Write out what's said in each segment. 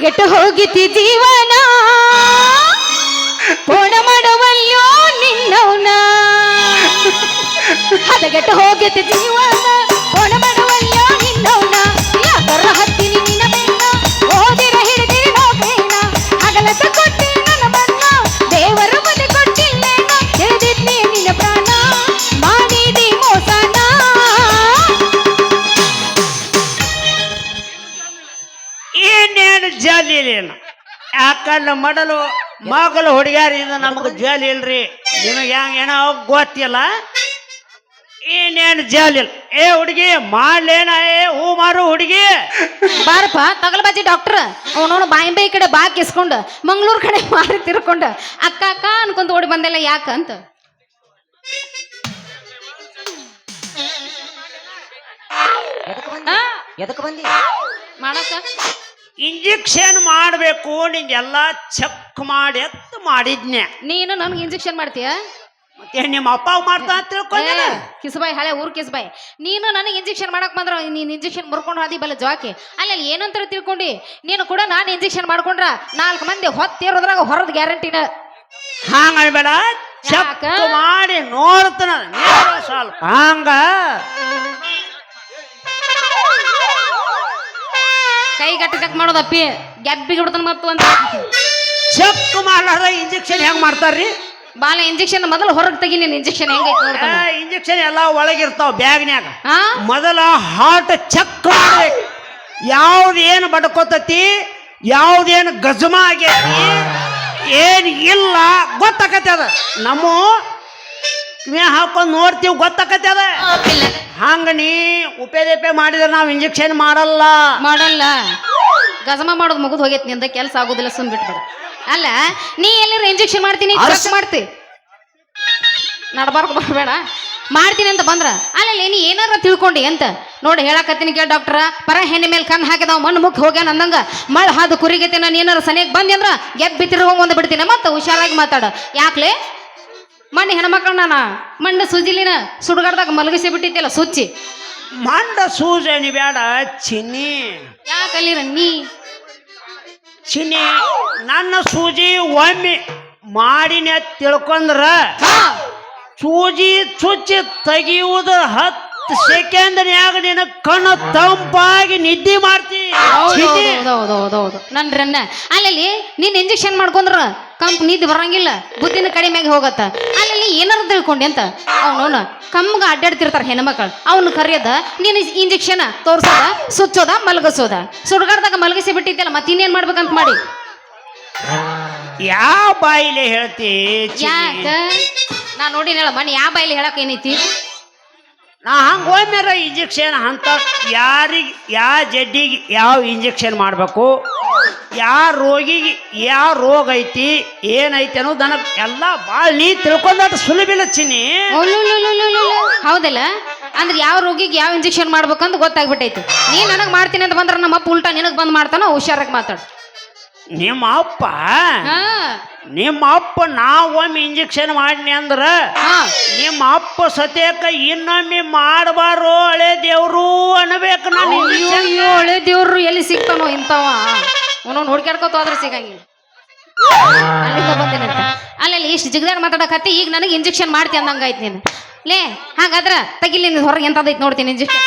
ಹದಗೆಟ್ಟು ಹೋಗಿತಿ ಜೀವನ ಪೋಣ ಮಾಡುವಲ್ಲೋ ನಿನ್ನವನ ಹದಗೆಟ್ಟು ಹೋಗಿತಿ ಜೀವನ ಪೋಣ ಮಾಡುವಲ್ಲೋ ನಿನ್ನವನ ಯಾಕರ ಹತ್ತೀನಿ ನಿನ್ನ ಬೆನ್ನ ಓದಿರ ಹಿಡಿದಿರಿ ನೋಬೇನ ಹಗಲಸ ಕೊಟ್ಟಿ ನನ್ನ ಬನ್ನ ದೇವರ ಮನೆ ಕೊಟ್ಟಿಲ್ಲೇನ ತಿಳಿದಿದ್ನಿ ನಿನ್ನ ಪ್ರಾಣ ಮಾಡಿದಿ ಮೋಸನ ಏನೇನು ಜಾಲಿ ಇಲ್ಲ ಯಾಕಂದ ಮಾಡಲು ಮಗಲು ಹುಡುಗ್ಯಾರ ಇದು ನಮಗ ಜಾಲಿ ಇಲ್ರಿ ನಿಮಗೆ ಹೆಂಗ ಏನೋ ಗೊತ್ತಿಲ್ಲ ಏನೇನು ಜಾಲಿ ಇಲ್ಲ ಏ ಹುಡುಗಿ ಮಾಡ್ಲೇನ ಏ ಹೂ ಮಾರು ಹುಡುಗಿ ಬಾರಪ್ಪ ತಗಲ್ಬಾಜಿ ಡಾಕ್ಟರ್ ಅವನವನು ಬಾಯಿ ಕಡೆ ಬಾ ಕಿಸ್ಕೊಂಡು ಮಂಗಳೂರು ಕಡೆ ಮಾರಿ ತಿರ್ಕೊಂಡು ಅಕ್ಕ ಅಕ್ಕ ಅನ್ಕೊಂತ ಓಡಿ ಬಂದೆಲ್ಲ ಯಾಕ ಅಂತ ಎದಕ್ಕೆ ಬಂದಿ ಮಾಡಕ್ಕ ಇಂಜೆಕ್ಷನ್ ಮಾಡಬೇಕು ನಿಂಗೆಲ್ಲ ಚೆಕ್ ಮಾಡಿ ಎತ್ತು ಮಾಡಿದ್ನೆ ನೀನು ನನ್ಗೆ ಇಂಜೆಕ್ಷನ್ ಮಾಡ್ತೀಯ ಮತ್ತೆ ನಿಮ್ಮ ಅಪ್ಪ ಮಾಡ್ತಾ ಅಂತ ತಿಳ್ಕೊಂಡೆ ಕಿಸ್ಬಾಯ್ ಹಳೆ ಊರ್ ಕಿಸ್ಬಾಯ್ ನೀನು ನನಗೆ ಇಂಜೆಕ್ಷನ್ ಮಾಡಕ್ ಬಂದ್ರ ನೀನ್ ಇಂಜೆಕ್ಷನ್ ಮುರ್ಕೊಂಡು ಹೋದಿ ಬಲ್ಲ ಜೋಕಿ ಅಲ್ಲಿ ಏನಂತ ತಿಳ್ಕೊಂಡಿ ನೀನು ಕೂಡ ನಾನು ಇಂಜೆಕ್ಷನ್ ಮಾಡ್ಕೊಂಡ್ರ 4 ಮಂದಿ ಹೊತ್ತಿರೋದ್ರಾಗ ಹೊರದ ಗ್ಯಾರಂಟಿನ ಹಂಗ ಅನ್ಬೇಡ ಚೆಕ್ ಮಾಡಿ ನೋಡ್ತಾನ ಸ್ವಲ್ಪ ಹಂಗ ಕೈ ಗಟ್ಟಿ ಚೆಕ್ ಮಾಡೋದಪ್ಪಿ ಗೆಬ್ಬಿಗೆ ಬಿಡ್ತಾನ ಮತ್ತು ಅಂತ ಚೆಕ್ ಮಾಡ್ಲಾರ್ದ ಇಂಜೆಕ್ಷನ್ ಹೆಂಗ್ ಮಾಡ್ತಾರ್ರಿ ಬಾಲ ಇಂಜೆಕ್ಷನ್ ಮೊದಲು ಹೊರಗೆ ತೆಗಿ ನೀನು ಇಂಜೆಕ್ಷನ್ ಹೆಂಗೈತಿ ನೋಡ್ತಾನ ಇಂಜೆಕ್ಷನ್ ಎಲ್ಲ ಒಳಗಿರ್ತಾವ ಬ್ಯಾಗ್ನ್ಯಾಗ ಹಾ ಮೊದಲ ಹಾರ್ಟ್ ಚೆಕ್ ಮಾಡ್ಬೇಕು ಯಾವ್ದೇನು ಬಡ್ಕೋತತಿ ಯಾವ್ದೇನು ಗಜಮ ಆಗೈತಿ ಏನ್ ಇಲ್ಲ ಗೊತ್ತಾಕತಿ ಅದ ನಮ್ಮ ಹಾಕೊಂಡ್ ನೋಡ್ತೀವಿ ಗೊತ್ತಾಕತಿ ಅದ ಹಂಗ ನೀ ಉಪೇದೆಪೆ ಮಾಡಿದ್ರೆ ನಾವು ಇಂಜೆಕ್ಷನ್ ಮಾಡಲ್ಲ ಗಜಮ ಮಾಡೋದು ಮುಗಿದು ಹೋಗೈತಿ ನಿಂದ ಕೆಲಸ ಆಗೋದಿಲ್ಲ ಸುಮ್ ಬಿಟ್ಬಿಡ ಅಲ್ಲ ನೀ ಎಲ್ಲರ ಇಂಜೆಕ್ಷನ್ ಮಾಡ್ತೀನಿ ಚೆಕ್ ಮಾಡ್ತಿ ನಡ್ಬಾರ್ದು ಬರಬೇಡ ಮಾಡ್ತೀನಿ ಅಂತ ಬಂದ್ರ ಅಲ್ಲಲ್ಲಿ ನೀ ಏನಾರ ತಿಳ್ಕೊಂಡಿ ಅಂತ ನೋಡಿ ಹೇಳಕತ್ತೀನಿ ಕೇಳ ಡಾಕ್ಟರ ಪರ ಹೆಣ್ಣೆ ಮೇಲೆ ಕಣ್ಣು ಹಾಕಿದ ಮಣ್ಣು ಮುಖ ಹೋಗ್ಯಾನ ಅಂದಂಗ ಮಳ ಹಾದು ಕುರಿಗೈತೆ ನಾನು ಏನಾರ ಸನಿಯಾಗಿ ಬಂದಿ ಅಂದ್ರ ಗೆದ್ದು ತಿರ್ಗೊಂಡ್ ಬಂದು ಬಿಡ್ತೀನಿ ಮತ್ತೆ ಹುಷಾರಾಗಿ ಮಾತಾಡ ಯಾಕ್ಲೆ ಮಣ್ಣು ಹೆಣ್ಮಕ್ಳು ನಾನು ಮಣ್ಣು ಸುಜಿಲಿನ ಸುಡುಗಾಡ್ದಾಗ ಮಲಗಿಸಿ ಬಿಟ್ಟಿದ್ದೆಲ್ಲ ಸುಚ್ಚಿ ಮಂಡ ಸೂಜನಿ ಬೇಡ ಚಿನ್ನಿ ಯಾಕಲ್ಲಿರ ನೀ ಚಿನ್ನಿ ನನ್ನ ಸೂಜಿ ಒಮ್ಮೆ ಮಾಡಿನ ತಿಳ್ಕೊಂಡ್ರ ಸೂಜಿ ಚುಚ್ಚಿ ತೆಗಿಯುವುದು 10 ಸೆಕೆಂಡ್ನ್ಯಾಗ ನಿನ್ನ ಕಣ್ಣು ತಂಪಾಗಿ ನಿದ್ದೆ ಮಾಡ್ತಿ ಹೌದೌದೌದೌದು ನನ್ರನ್ನ ಅಲ್ಲಲ್ಲಿ ನೀನ್ ಇಂಜೆಕ್ಷನ್ ಮಾಡ್ಕೊಂಡ್ರ ಕಂಪ್ ನಿದ್ದೆ ಬರಂಗಿಲ್ಲ ಬುದ್ಧಿನ ಕಡಿಮೆಗೆ ಹೋಗತ್ತ ಅಲ್ಲಲ್ಲಿ ಏನಾರು ತಿಳ್ಕೊಂಡಿ ಅಂತ ಅವನವನ ಕಮ್ಗ ಅಡ್ಡಾಡ್ತಿರ್ತಾರ ಹೆಣ್ಮಕ್ಳು ಅವ್ನ ಕರಿಯದ ನೀನು ಇಂಜೆಕ್ಷನ್ ತೋರ್ಸೋದ ಸುಚ್ಚೋದ ಮಲಗಿಸೋದ ಸುಡ್ಗಾಡ್ದಾಗ ಮಲಗಿಸಿ ಬಿಟ್ಟಿದ್ದಲ್ಲ ಮತ್ತೆ ಇನ್ನೇನ್ ಮಾಡ್ಬೇಕಂತ ಮಾಡಿ ಯಾವ ಬಾಯಿಲೆ ಹೇಳ್ತಿ ಯಾಕ ನಾ ನೋಡಿ ಹೇಳ ಮನೆ ಯಾವ ಬಾಯಿಲಿ ಹೇಳಕ್ ಏನೈತಿ ನಾ ಹಂಗ ಒಮ್ಮೆರ ಇಂಜೆಕ್ಷನ್ ಅಂತ ಯಾರಿಗೆ ಯಾವ ಜಡ್ಡಿಗೆ ಯಾವ ಇಂಜೆಕ್ಷನ್ ಮಾಡಬೇಕು ಯಾವ ರೋಗಿಗೆ ಯಾವ ರೋಗ ಐತಿ ಏನೈತಿ ಅನ್ನೋದು ನನಗೆ ಎಲ್ಲ ಭಾಳ ನೀ ತಿಳ್ಕೊಂಡಾಟ ಸುಲಭಿಲ್ಲ ಚಿನ್ನಿ ಹೌದಲ್ಲ ಅಂದ್ರೆ ಯಾವ ರೋಗಿಗೆ ಯಾವ ಇಂಜೆಕ್ಷನ್ ಮಾಡ್ಬೇಕಂತ ಗೊತ್ತಾಗ್ಬಿಟ್ಟೈತಿ ನೀ ನನಗೆ ಮಾಡ್ತೀನಿ ಅಂತ ಬಂದ್ರೆ ನಮ್ಮ ಅಪ್ಪ ಉಲ್ಟಾ ನಿನಗೆ ಬಂದು ಮಾಡ್ತಾನ ಹುಷಾರಾಗಿ ಮಾತಾಡು ನಿಮ್ಮ ಅಪ್ಪ ನಾವೊಮ್ಮೆ ಇಂಜೆಕ್ಷನ್ ಮಾಡಿನಿ ಅಂದ್ರ ನಿಮ್ಮ ಅಪ್ಪ ಸತ್ಯಕ್ಕ ಇನ್ನೊಮ್ಮೆ ಮಾಡಬಾರು ಹಳೆ ದೇವ್ರು ಅನ್ಬೇಕು ನಾನು ಹಳೆ ದೇವ್ರು ಎಲ್ಲಿ ಸಿಗ್ತಾನೋ ಇಂಥವ ಅವನವ್ನು ಹುಡ್ಕ್ಯಾಡ್ಕೋತ ಹೋದ್ರೆ ಸಿಗಂಗಿಲ್ಲ ಅಲ್ಲಿಂದ ಬಂದೇನಂತ ಅಲ್ಲಲ್ಲಿ ಇಷ್ಟು ಜಿಗದಾಡ್ ಮಾತಾಡಕತ್ತಿ ಈಗ ನನಗೆ ಇಂಜೆಕ್ಷನ್ ಮಾಡ್ತಿ ಅಂದಂಗಾಯ್ತು ನೀನು ಲೇ ಹಾಗಾದ್ರ ತೆಗಿಲಿ ನಿನ್ ಹೊರಗೆ ಎಂತದೈತಿ ನೋಡ್ತೀನಿ ಇಂಜೆಕ್ಷನ್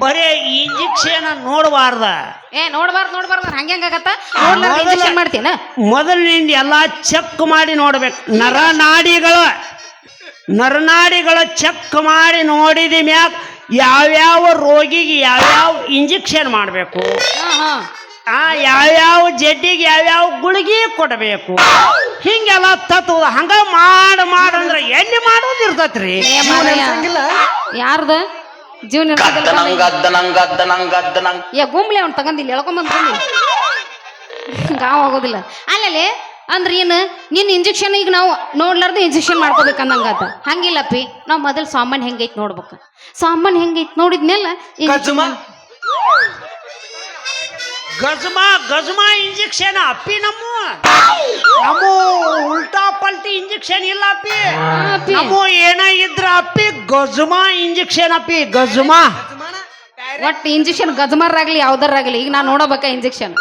ಬರೇ ಇಂಜೆಕ್ಷನ್ ನೋಡಬಾರ್ದ ನೋಡ್ಬಾರ್ದು ಹಂಗಂಗಾಗತ್ತ ಇಂಜೆಕ್ಷನ್ ಮಾಡ್ತೀನ ಮೊದಲಿನಿಂದ ಎಲ್ಲ ಚೆಕ್ ಮಾಡಿ ನೋಡ್ಬೇಕು ನರನಾಡಿಗಳ ಚೆಕ್ ಮಾಡಿ ನೋಡಿದ ಮ್ಯಾಗ ಯಾವ್ಯಾವ ರೋಗಿಗೆ ಯಾವ್ಯಾವ ಇಂಜೆಕ್ಷನ್ ಮಾಡಬೇಕು ಯಾವ್ಯಾವ ಜಡ್ಡಿಗೆ ಯಾವ್ಯಾವ ಗುಳಿಗೆ ಕೊಡಬೇಕು ಹಿಂಗೆಲ್ಲ ತತ್ವ ಹಂಗ ಮಾಡಂದ್ರ ಎಲ್ಲಿ ಮಾಡೋದು ಇರ್ತತ್ರಿ ಯಾರ್ದ ಜೀವನ ಗುಂಬ್ಲೆ ಅವ್ನು ತಗೊಂಡಿಲ್ಲ ಎಳ್ಕೊಂಬಂದ್ ಗಾವ್ ಆಗೋದಿಲ್ಲ ಅಲ್ಲಲ್ಲಿ ಅಂದ್ರೆ ಏನು ನಿನ್ನ ಇಂಜೆಕ್ಷನ್ ಈಗ ನಾವು ನೋಡ್ಲಾರ್ದು ಇಂಜೆಕ್ಷನ್ ಮಾಡ್ಕೋಬೇಕಂದಂಗಾತ ಹಂಗಿಲ್ಲಪ್ಪಿ ನಾವು ಮೊದಲು ಸಾಮಾನ್ಯ ಹೆಂಗೈತಿ ನೋಡ್ಬೇಕು ಸಾಮಾನ್ಯ ಹೆಂಗೈತಿ ನೋಡಿದ್ಮೇಲೆ ಗಜಮಾ ಇಂಜೆಕ್ಷನ್ ಅಪ್ಪಿ ನಮ್ಮ ಉಲ್ಟಾ ಪಲ್ಟಿ ಇಂಜೆಕ್ಷನ್ ಇಲ್ಲ ಅಪ್ಪಿ ನಮ್ಮ ಏನ ಇದ್ರ ಅಪ್ಪಿ ಗಜಮಾ ಇಂಜೆಕ್ಷನ್ ಅಪ್ಪಿ ಗಜಮಾ ಒಟ್ಟು ಇಂಜೆಕ್ಷನ್ ಗಜಮಾರಾಗ್ಲಿ ಯಾವ್ದಾರಾಗ್ಲಿ ಈಗ ನಾ ನೋಡಬೇಕ ಇಂಜೆಕ್ಷನ್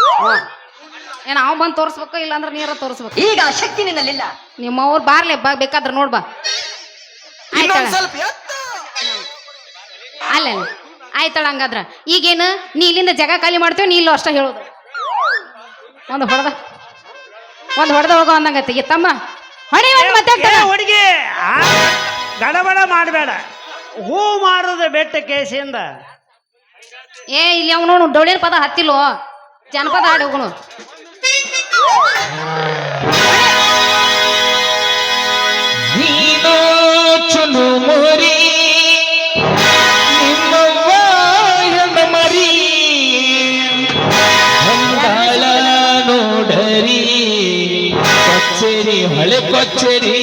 ಏನ್ ಅವ್ ಬಂದ್ ತೋರ್ಸ್ಬೇಕು ಇಲ್ಲಾಂದ್ರೆ ನೀರ ತೋರ್ಸ್ಬೇಕು. ಈಗ ಶಕ್ತಿ ನಿನ್ನಲ್ಲಿಲ್ಲ. ನಿಮ್ಮವ್ರು ಬಾರ್ಲೆ ಬೇಕಾದ್ರೆ ನೋಡ್ಬಾ. ಆಯ್ತಾಳ ಅಲ್ಲ ಆಯ್ತಾಳ ಹಂಗಾದ್ರ ಈಗೇನು ನೀ ಇಲ್ಲಿಂದ ಜಾಗ ಖಾಲಿ ಮಾಡ್ತೇವೆ ನೀ ಇಲ್ಲೋ ಅಷ್ಟ ಹೇಳೋದು. ಒಂದು ಹೊಡೆದ ಹೋಗೋ ಅಂದಂಗತ್ತೆ ತಮ್ಮ ಹೊಡಿ ಮತ್ತೆ ಹುಡುಗಿ ಗಡಬಡ ಮಾಡಬೇಡ. ಹೂ ಮಾರುದ ಬೆಟ್ಟ ಕೇಸಿಂದ ಇಲ್ಲಿ ಅವನು ಡೊಳ್ಳಿನ ಪದ ಹತ್ತಿಲ್ವೋ ಜನಪದ ಹಾಡಿ ಹೋಗೋಣ. ನೀನು ಚುನು ಮರಿ ನಿಮ್ಮವ್ವ ಹೆಣ್ಣ ಮರಿ ಹೊಂದಾಳ ನೋಡರಿ ಕೊಚ್ಚರಿ ಹಳೆ ಕೊಚ್ಚರಿ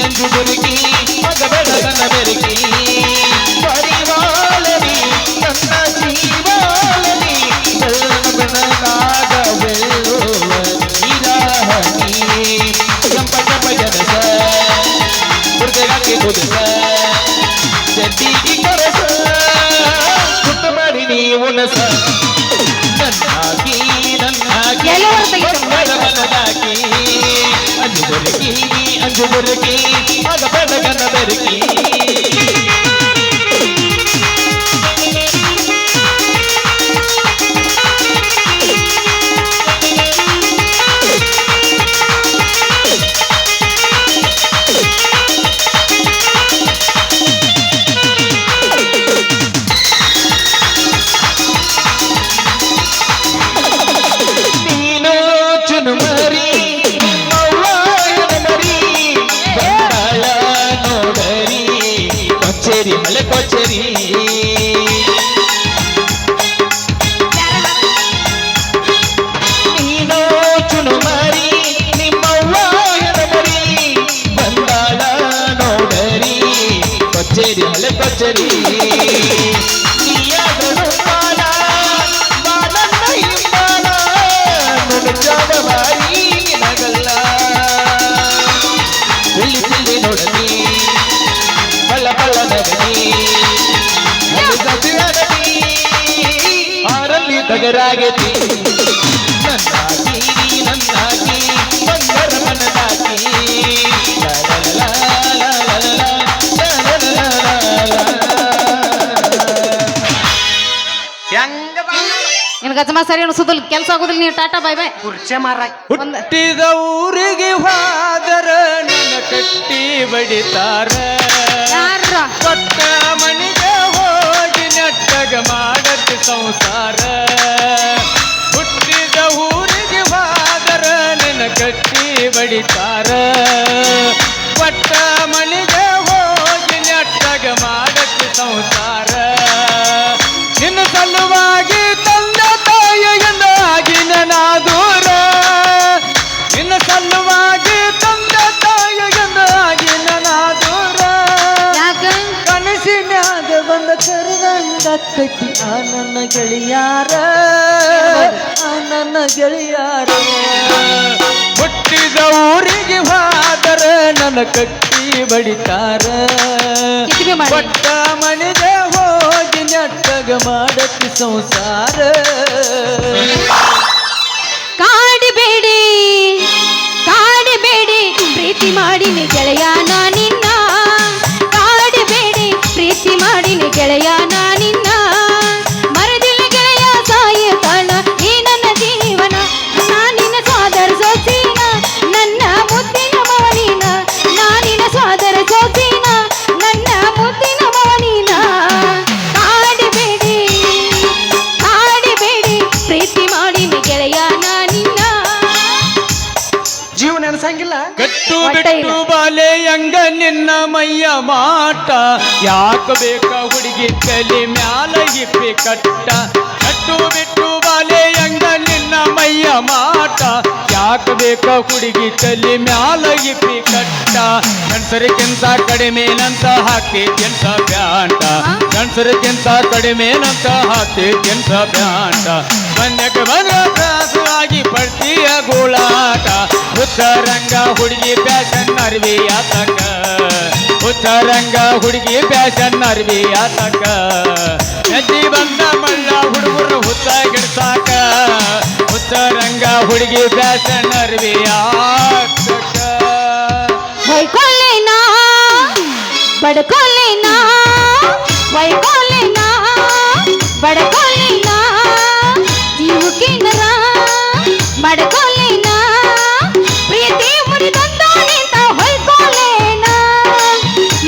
ಅಂಜು ಬುರುಕಿ ಮಗ ಬೆಳಗನ ಬೆರಕಿ ಪರಿವಾಳನಿ ನನ್ನ ಜೀವಾಳನಿ ಬೆಳನಾಗ ಬೆಳ್ಳುವ ನೀರಾಹನಿ ಕೆಂಪ ಕೆಂಪ ಜನಸ ಹುಡುಗಕ್ಕೆ ಕುದಸ ಜಡ್ಡಿಗೆ ಕೊರಸ ಕುಟ್ಟು ಮಾಡಿ ನೀ ಉಣಸ ನನ್ನಾಗಿ ಬೆಳಗನದಾಕಿ ಅಂಜು ಬುರುಕಿ ಮಗ ಬೆಳಗನ ಬೆರಕಿ ನೀನು ಚುನು ಮರಿ ಹಳೆ ಕೊಚ್ಚರಿ ನೀನೋ ಚುನು ಮರಿ ನಿಮ್ಮವ್ವ ಮರಿ ಬಂದಾಳ ನೋಡರಿ ಕೊಚ್ಚರಿ ಹಳೆ ಕೊಚ್ಚರಿ ನೀಯಾದರೂ ಬಾಲ ಬಾಲನ್ನ ಹಿಂಬಾಲ ನುಡಿಚಾದ ಬಾರಿ ನಗಲ್ಲ ತಿಳಿ ತಿಳಿ ನೋಡಲಿ ಪಲ್ಲ ಪಲ್ಲ ನಗಲಿ ಆರಲ್ಲಿ ತಗರಾಗತಿ ನನ್ನಾಗಿ ಬಂದರ ಮನದಾಗಿ ನಿನ್ ಗಜಮ ಸರಿ ಅನಿಸೋದಿಲ್ಲ ಕೆಲಸ ಆಗೋದಿಲ್ಲ ನೀನು ಟಾಟಾ ಬಾಯ್ ಬಾಯ್. ಹುಟ್ಟಿದ ಊರಿಗೆ ಹೋದರ ನನ್ನ ಕಟ್ಟಿ ಬಡಿತಾರ ಕೊಟ್ಟ ಮನಿಗೆ ಹೋಗಿ ನೆಟ್ಟಗ ಮಾಡಕ್ಕೆ ಸಂಸಾರ ಹುಟ್ಟಿದ ಊರಿಗೆ ಹೋದರ ನನ್ನ ಕಟ್ಟಿ ಬಡಿತಾರ ಕೊಟ್ಟ ಮನಿಗೆ ಹೋಗಿ ನೆಟ್ಟಗ ಮಾಡಕ್ಕೆ ಸಂಸಾರ ನಿನ್ನ ಸಲುವಾಗಿ ತಂದೆ ತಾಯಿಯನ್ನಾಗಿ ನಾದೂರ ನಿನ್ನ ಸಲುವಾಗಿ ತಂದೆ ತಾಯಿಯನ್ನಾಗಿ ನಾದೂರ ಕನಸಿನಾಗ ಬಂದ ಕರೆದಂಗತ್ತೈತಿ ಆ ನನ್ನ ಗೆಳೆಯಾರ ಆ ನನ್ನ ಗೆಳೆಯಾರ ಹುಟ್ಟಿದ ಊರಿಗೆ ಹೋದರ ನನ್ನ ಕಟ್ಟಿ ಬಡಿತಾರ ಕೊಟ್ಟ ಮನೆಗೆ ಹೋಗಿ ನೆಟ್ಟಗ ಮಾಡಕ್ಕೆ ಸಂಸಾರ ಕಾಡಿಬೇಡಿ ಪ್ರೀತಿ ಮಾಡಿನಿ ಗೆಳೆಯ ನಿನ್ನ ಕಾಡಿಬೇಡಿ ಪ್ರೀತಿ ಮಾಡಿನಿ ಗೆಳೆಯ ನಿನ್ನ ಮರದಿಲ್ಲ ಗೆಳೆಯ ಸಾಯುತ್ತಾನ ಈ ನನ್ನ ಜೀವನ ನಾನಿನ ಸೋದರ ಸೋಸಿನ ನನ್ನ ಮುದ್ದಿನ ಮವನಿನ ನಾನಿನ ಸೋದರ ಸೋಸಿನ ನನ್ನ ಮುದ್ದಿನ ಮವನಿನ ಕಾಡಿಬೇಡಿ ಪ್ರೀತಿ ಮಾಡಿನಿ ಗೆಳೆಯ ನಿನ್ನ ಜೀವನ ಅನ್ಸಂಗಿಲ್ಲ ಕಟ್ಟು ಬಿಟ್ಟು ಬಾಲೆ ಹಂಗ ನಿನ್ನ ಮೈಯ ಮಾಟ ಯಾಕ ಬೇಕ ಹುಡುಗಿ ಕಲಿ ಮ್ಯಾಲ ಇಪ್ಪಿ ಕಟ್ಟ ಕಟ್ಟು ಬಿಟ್ಟು ಬಾಲೆ ಹಂಗ ನಿನ್ನ ಮೈಯ ಮಾಟ ಯಾಕ ಯಾಕ ಬೇಕ ಹುಡುಗಿ ತಲೆ ಮ್ಯಾಲ ಇಪ್ಪಿ ಕಟ್ಟ ಗಂಡಸರಿಗಿಂತ ಕಡಿಮೆನಂತ ಹಾಕ್ತೈತ್ಯಂತ ಬ್ಯಾಂಟ ಗಂಡಸರಿಗಿಂತ ಕಡಿಮೆನಂತ ಹಾಕ್ತೈತ್ಯಂತ ಬ್ಯಾಂಟ ಬಂದಕ್ಕೆ ಬಂದ ತ್ರಾಸವಾಗಿ ಪಡ್ತೀಯ ಗೋಳಾಟ ಉತ್ತರಂಗ ಹುಡುಗಿ ಫ್ಯಾಷನ್ ಅರ್ವಿ ಆತಕ ಉತ್ತರಂಗ ಹುಡುಗಿ ಫ್ಯಾಷನ್ ಅರ್ವಿ ಆತಕ ನದಿ ಬಂದ ಮಳ್ಳ ಹುಡುಗರು ಹುತ್ತ ಗಿಡ್ಸಾಕ ಉತ್ತರಂಗ ಹುಡುಗಿ ಫ್ಯಾಷನ್ ಅರ್ವಿ ಆತಕ ಹೊಯ್ಕೊಳ್ಳೇನಾ ಬಡ್ಕೊಳ್ಳೇನಾ ಹೊಯ್ಕೊಳ್ಳೇನಾ ಬಡ್ಕೊಳ್ಳೇನಾ ಜೀವಕ್ಕೇನರ ಬಡ್ಕೊಳ್ಳೇನಾ ಪ್ರೀತಿ ಮುರಿದಂತ ನಿಂತ ಹೊಯ್ಕೊಳ್ಳೇನಾ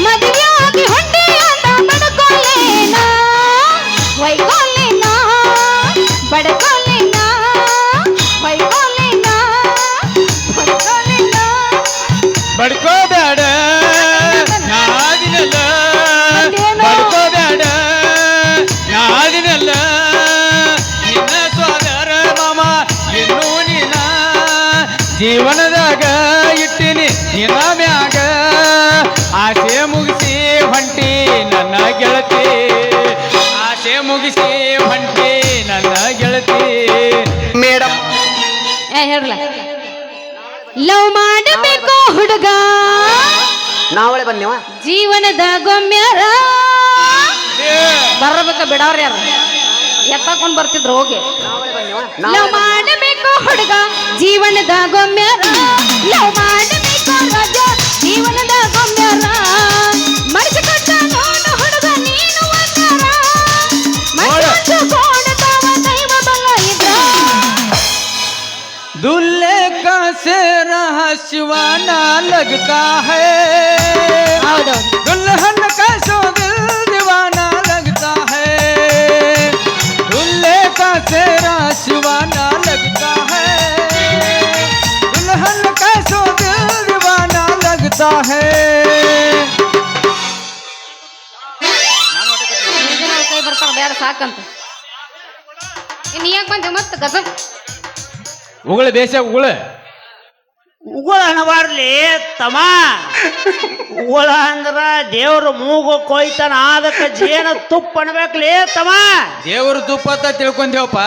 ಮದುವೆಯಾಗಿ ಹೊಂಟೆ ಅಂತ ಬಡ್ಕೊಳ್ಳೇನಾ ಹೊಯ್ಕೊಳ್ಳೇನಾ ಬಡ್ಕೊಳ್ಳೇನಾ ಹೊಯ್ಕೊಳ್ಳೇನಾ ಬಡ್ಕೊಳ್ಳೇನಾ ಬಡ್ಕೋಬೇಡ ನಾದಿನಲ್ಲ ಬಡ್ಕೋಬೇಡ ನಾದಿನಲ್ಲ ನಿನ್ನ ಸೋದರ ಮಾಮ ಇನ್ನೂ ನಿನ್ನ ಜೀವನದಾಗ ಇಟ್ಟಿನಿ ನಿನ್ನ ಮ್ಯಾಗ ಆಸೆ ಮುಗಿಸಿ ಹೊಂಟಿ ನನ್ನ ಗೆಳತಿ ಆಸೆ ಮುಗಿಸಿ ಹೊಂಟಿ ನನ್ನ ಗೆಳತಿ ಮೇಡಮ್ ಹೇಳ್ರಲ್ಲ ಲವ್ ಮಾಡಬೇಕು ಹುಡುಗ ನಾವಳೆ ಬಂದೇವ ಜೀವನದ ಗೊಮ್ಮ್ಯಾರ ಬರಬೇಕ ಬಿಡವ್ರ ಯಾರು ಎತ್ತಾಕೊಂಡ್ ಬರ್ತಿದ್ರು ಹೋಗಿ ಲವ್ ಮಾಡಬೇಕು ಹುಡುಗ ಜೀವನದ ಗೊಮ್ಮ್ಯಾರ ಲವ್ ಮಾಡಬೇಕು ರಾಜ ಜೀವನದ ಗೊಮ್ಮ್ಯಾರ ಮಡಿಸಿಕೊಟ್ಟ ನೋಡು ಹುಡುಗ ನೀನು ಒಂದಾರ ಮಡಿಸಿಕೊಂಡತಾವ ದೈವ ಬಲ ಇದ್ರ दुल्हे का से रहस्यवाना लगता है ಹೌದೌದು दुल्हन का सो दिल दीवाना लगता है दुल्हे का से रहस्यवाना लगता है दुल्हन का सो दिल दीवाना लगता है ಕೈ ಬರ್ತಾರ ಬೇಡ ಸಾಕಂತ ಇನ್ ಯಾಕೆ ಬಂದೆ ಮತ್ತೆ ಗಜಬ್ ಉಗುಳು ಬೇಸ ಉಗುಳು ಉಗುಳ ಅನ್ನಬಾರ್ಲಿ ತಮ್ಮ ಉಗುಳ ಅಂದ್ರ ದೇವ್ರ ಮೂಗು ಕೊಯ್ತಾನ ಅದಕ್ಕೆ ಜೇನ ತುಪ್ಪ ಅನ್ಬೇಕ್ಲಿ ತಮ್ಮ ದೇವರು ತುಪ್ಪ ಅಂತ ತಿಳ್ಕೊಂತೇವಪ್ಪ